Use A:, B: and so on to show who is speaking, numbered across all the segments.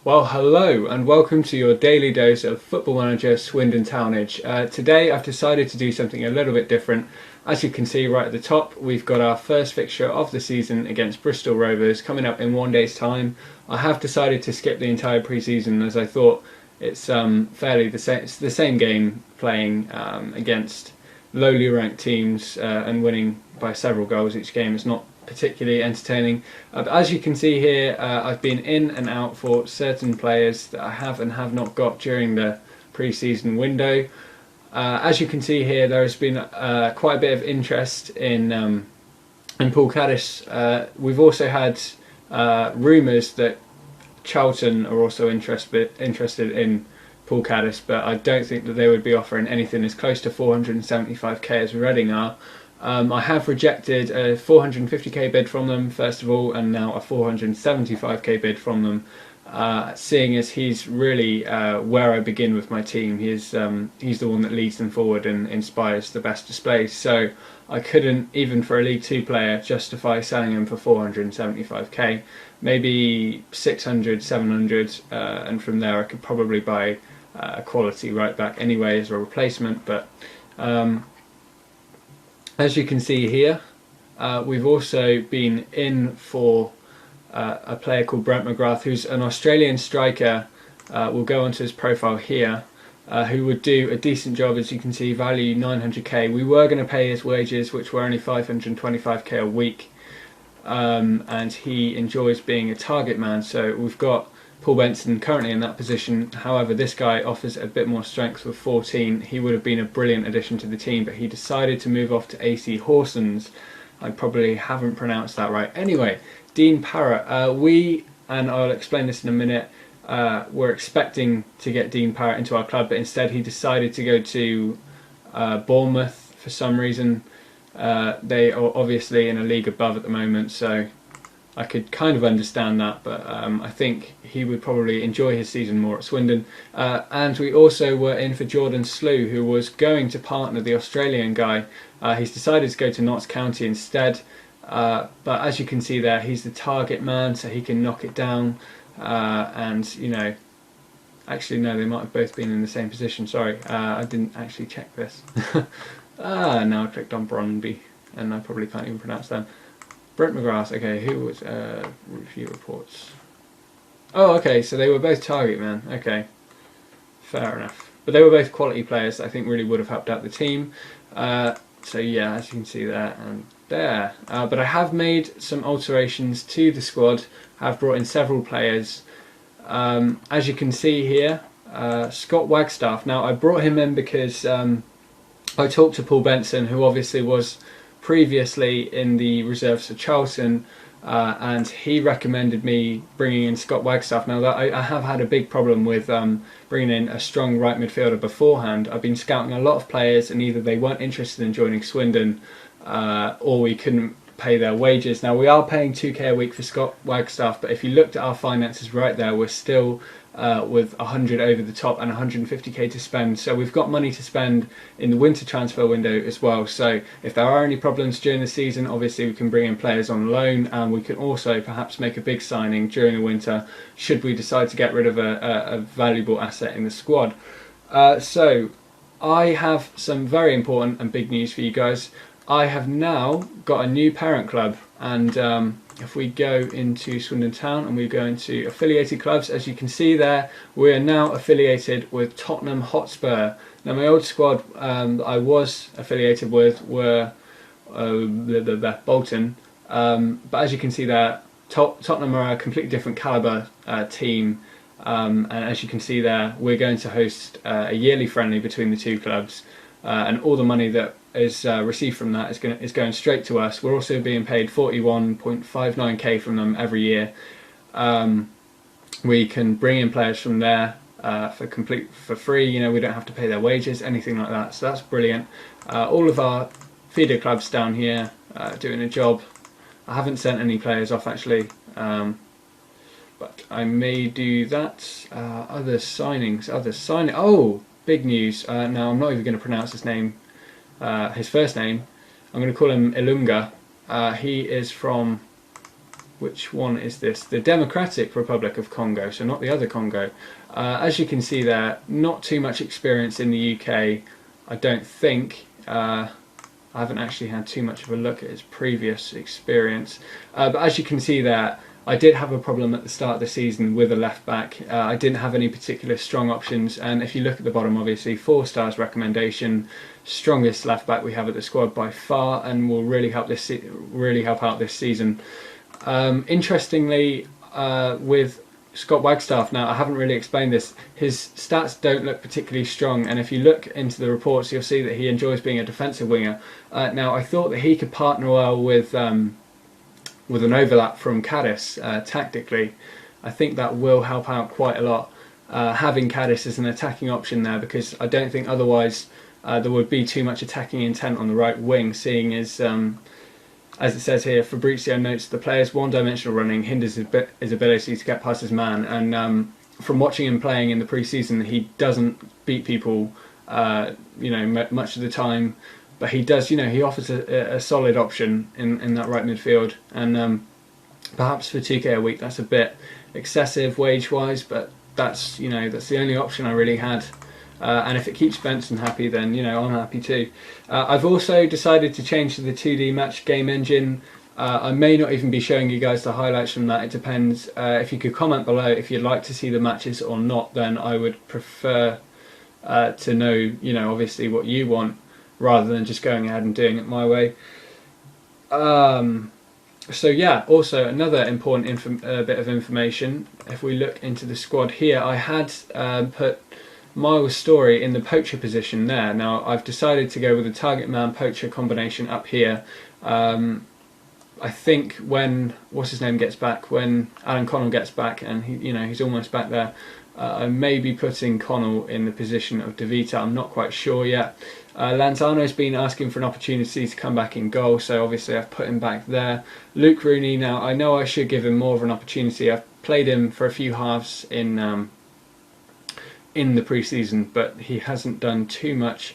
A: Well, hello and welcome to your daily dose of Football Manager Swindon Townage. Today I've decided to do something a little bit different. As you can see right at the top, we've got our first fixture of the season against Bristol Rovers coming up in 1 day's time. I have decided to skip the entire pre-season as I thought it's fairly it's the same game playing against lowly ranked teams and winning by several goals each game. It's not particularly entertaining. But as you can see here, I've been in and out for certain players that I have and have not got during the pre-season window. As you can see here, there has been quite a bit of interest in Paul Caddis. We've also had rumours that Charlton are also interested in Paul Caddis, but I don't think that they would be offering anything as close to 475k as Reading are. I have rejected a 450k bid from them first of all, and now a 475k bid from them. Seeing as he's really where I begin with my team, he's the one that leads them forward and inspires the best displays. So I couldn't, even for a League Two player, justify selling him for 475k. Maybe 600, 700, and from there I could probably buy a quality right back anyway as a replacement. But as you can see here, we've also been in for a player called Brent McGrath, who's an Australian striker. We'll go onto his profile here, who would do a decent job. As you can see, value 900k. We were going to pay his wages, which were only 525k a week, and he enjoys being a target man. So we've got Paul Benson currently in that position. However, this guy offers a bit more strength with 14. He would have been a brilliant addition to the team, but he decided to move off to AC Horsens. I probably haven't pronounced that right. Anyway, Dean Parrott. And I'll explain this in a minute, we're expecting to get Dean Parrott into our club, but instead he decided to go to Bournemouth for some reason. They are obviously in a league above at the moment, so I could kind of understand that, but I think he would probably enjoy his season more at Swindon. And we also were in for Jordan Slew, who was going to partner the Australian guy. He's decided to go to Notts County instead, but as you can see there, he's the target man, so he can knock it down. And, you know, actually no, they might have both been in the same position, sorry, I didn't actually check this. Now I clicked on Brondby, and I probably can't even pronounce them. Brent McGrath, okay, who was review reports? Oh, okay, so they were both target men. Okay, fair enough. But they were both quality players that I think really would have helped out the team. So yeah, as you can see there and there. But I have made some alterations to the squad. I've brought in several players. As you can see here, Scott Wagstaff. Now I brought him in because I talked to Paul Benson, who obviously was previously in the reserves for Charlton, and he recommended me bringing in Scott Wagstaff. Now that I have had a big problem with bringing in a strong right midfielder beforehand. I've been scouting a lot of players, and either they weren't interested in joining Swindon, or we couldn't pay their wages. Now we are paying 2k a week for Scott Wagstaff, but if you looked at our finances right there, we're still with 100 over the top and 150k to spend, so we've got money to spend in the winter transfer window as well. So if there are any problems during the season, obviously we can bring in players on loan, and we can also perhaps make a big signing during the winter should we decide to get rid of a valuable asset in the squad. So I have some very important and big news for you guys. I have now got a new parent club, and if we go into Swindon Town and we go into affiliated clubs, as you can see there, we are now affiliated with Tottenham Hotspur. Now my old squad that I was affiliated with were Bolton, but as you can see there, Tottenham are a completely different calibre team, and as you can see there, we're going to host a yearly friendly between the two clubs, and all the money that is received from that is going straight to us. We're also being paid 41.59k from them every year. We can bring in players from there for free. You know, we don't have to pay their wages, anything like that. So that's brilliant. All of our feeder clubs down here doing a job. I haven't sent any players off actually, but I may do that. Other signings. Oh, big news. Now I'm not even going to pronounce his name. His first name, I'm going to call him Ilunga. He is from which one is this? The Democratic Republic of Congo, so not the other Congo. As you can see there, not too much experience in the UK, I don't think. I haven't actually had too much of a look at his previous experience. But as you can see there, I did have a problem at the start of the season with a left back. I didn't have any particular strong options, and if you look at the bottom, obviously 4 stars recommendation, strongest left back we have at the squad by far, and will really help out this season. Interestingly, with Scott Wagstaff, now I haven't really explained this, his stats don't look particularly strong, and if you look into the reports you'll see that he enjoys being a defensive winger. Now I thought that he could partner well with an overlap from Cadiz tactically. I think that will help out quite a lot, having Cadiz as an attacking option there, because I don't think otherwise there would be too much attacking intent on the right wing, seeing as it says here, Fabrizio notes the player's one-dimensional running hinders his ability to get past his man, and from watching him playing in the pre-season, he doesn't beat people much of the time, but he does, he offers a solid option in that right midfield, and perhaps for 2k a week that's a bit excessive wage-wise, but that's the only option I really had. And if it keeps Benson happy, then I'm happy too. I've also decided to change to the 2D match game engine. I may not even be showing you guys the highlights from that, it depends. If you could comment below if you'd like to see the matches or not, then I would prefer to know, obviously what you want, rather than just going ahead and doing it my way. So yeah, also another important bit of information, if we look into the squad here, I had put Miles' Story in the poacher position there. Now I've decided to go with a target man poacher combination up here. I think when gets back, when Alan Connell gets back, and he's almost back there, I may be putting Connell in the position of De Vita. I'm not quite sure yet. Lanzano's been asking for an opportunity to come back in goal, so obviously I've put him back there. Luke Rooney, now I know I should give him more of an opportunity. I've played him for a few halves in the pre-season, but he hasn't done too much.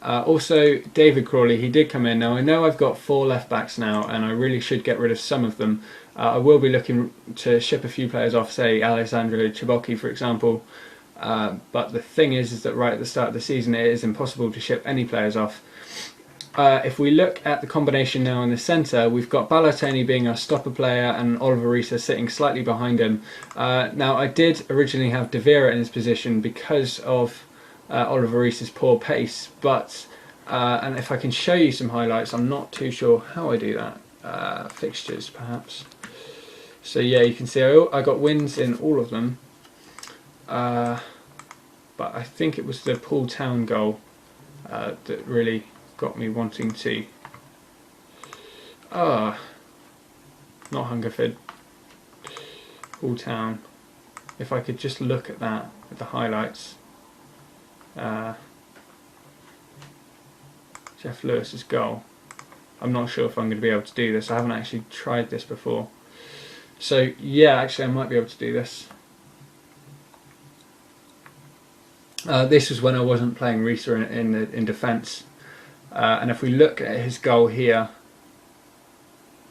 A: Also David Crawley, he did come in. Now I know I've got 4 left backs now, and I really should get rid of some of them. I will be looking to ship a few players off, say Alessandro Ciabocchi for example, but the thing is that right at the start of the season it is impossible to ship any players off. If we look at the combination now in the centre, we've got Balotelli being our stopper player and Oliver Rees sitting slightly behind him. Now I did originally have De Vera in his position because of Oliver Rees' poor pace, but and if I can show you some highlights, I'm not too sure how I do that. Fixtures perhaps. So yeah, you can see I got wins in all of them, but I think it was the Poole Town goal that really got me wanting to. Not Hungerford, Poole Town. If I could just look at that with the highlights. Jeff Lewis's goal. I'm not sure if I'm going to be able to do this. I haven't actually tried this before. So yeah, actually I might be able to do this. This was when I wasn't playing Rees in defence. And if we look at his goal here,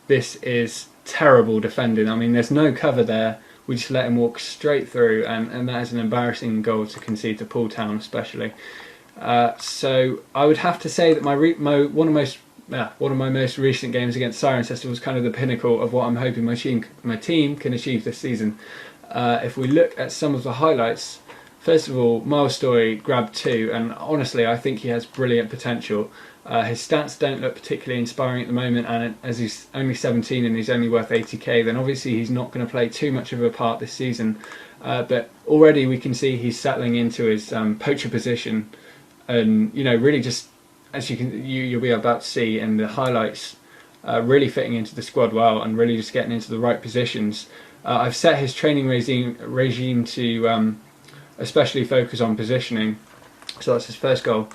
A: this is terrible defending. I mean, there's no cover there. We just let him walk straight through, and that is an embarrassing goal to concede to Poole Town especially. So I would have to say that one of my most recent games against Cirencester was kind of the pinnacle of what I'm hoping my team can achieve this season. If we look at some of the highlights, first of all, Miles' Story grabbed 2, and honestly I think he has brilliant potential. His stats don't look particularly inspiring at the moment, and as he's only 17 and he's only worth 80k, then obviously he's not going to play too much of a part this season. But already we can see he's settling into his poacher position, and really just as you'll be about to see in the highlights, really fitting into the squad well and really just getting into the right positions. I've set his training regime to especially focus on positioning, so that's his first goal.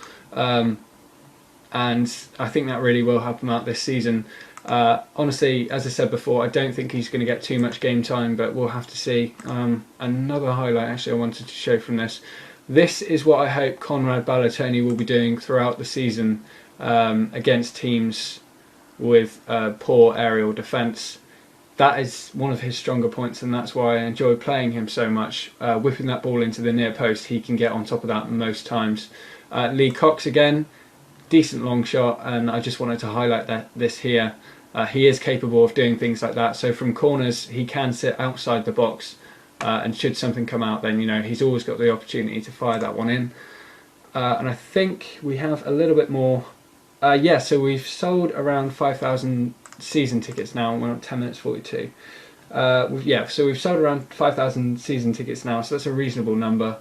A: And I think that really will help him out this season. Honestly, as I said before, I don't think he's going to get too much game time, but we'll have to see. Another highlight actually I wanted to show from this. This is what I hope Conrad Balotelli will be doing throughout the season against teams with poor aerial defence. that is one of his stronger points, and that's why I enjoy playing him so much. Whipping that ball into the near post, he can get on top of that most times. Lee Cox again, decent long shot, and I just wanted to highlight this here. He is capable of doing things like that. So from corners, he can sit outside the box, and should something come out, then he's always got the opportunity to fire that one in. And I think we have a little bit more. Yeah, so we've sold around 5,000 season tickets now. We're at 10 minutes 42. Yeah, so we've sold around 5,000 season tickets now, so that's a reasonable number.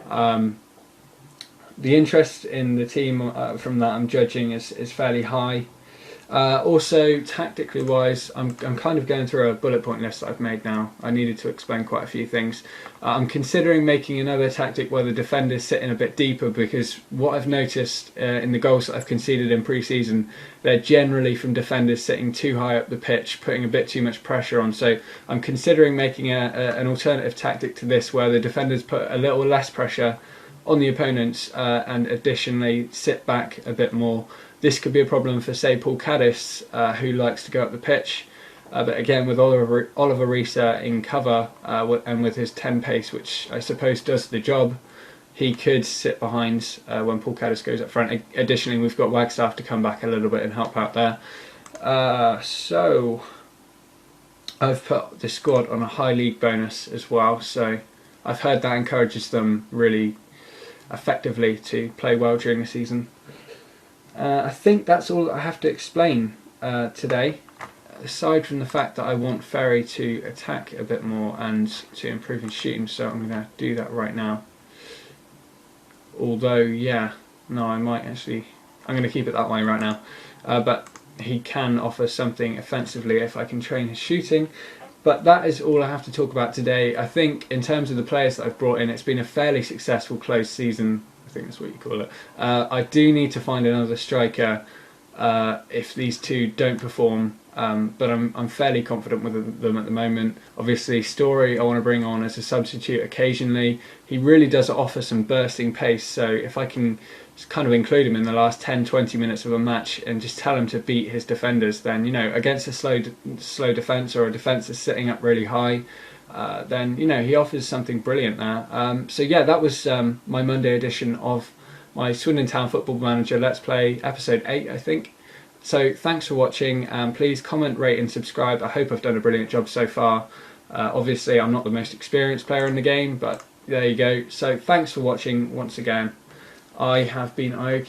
A: The interest in the team from that I'm judging is fairly high. Also, tactically wise, I'm kind of going through a bullet point list that I've made now. I needed to explain quite a few things. I'm considering making another tactic where the defenders sit in a bit deeper, because what I've noticed in the goals that I've conceded in pre-season, they're generally from defenders sitting too high up the pitch, putting a bit too much pressure on. So I'm considering making an alternative tactic to this, where the defenders put a little less pressure on the opponents and additionally sit back a bit more. This could be a problem for, say, Paul Caddis, who likes to go up the pitch. But again, with Oliver Risa in cover and with his 10 pace, which I suppose does the job, he could sit behind when Paul Caddis goes up front. Additionally, we've got Wagstaff to come back a little bit and help out there. So I've put the squad on a high league bonus as well. So I've heard that encourages them really effectively to play well during the season. I think that's all I have to explain today, aside from the fact that I want Ferry to attack a bit more and to improve his shooting, so I'm going to do that right now. Although, yeah, no, I'm going to keep it that way right now. But he can offer something offensively if I can train his shooting. But that is all I have to talk about today. I think in terms of the players that I've brought in, it's been a fairly successful closed season. I think that's what you call it. I do need to find another striker if these two don't perform, but I'm fairly confident with them at the moment. Obviously, Story I want to bring on as a substitute occasionally. He really does offer some bursting pace, so if I can just kind of include him in the last 10-20 minutes of a match and just tell him to beat his defenders, then against a slow defence or a defence that's sitting up really high, then he offers something brilliant there. So yeah, that was my Monday edition of my Swindon Town Football Manager Let's Play episode 8, I think. So thanks for watching, and please comment, rate and subscribe. I hope I've done a brilliant job so far. Obviously I'm not the most experienced player in the game, but there you go. So thanks for watching once again. I have been Aoki.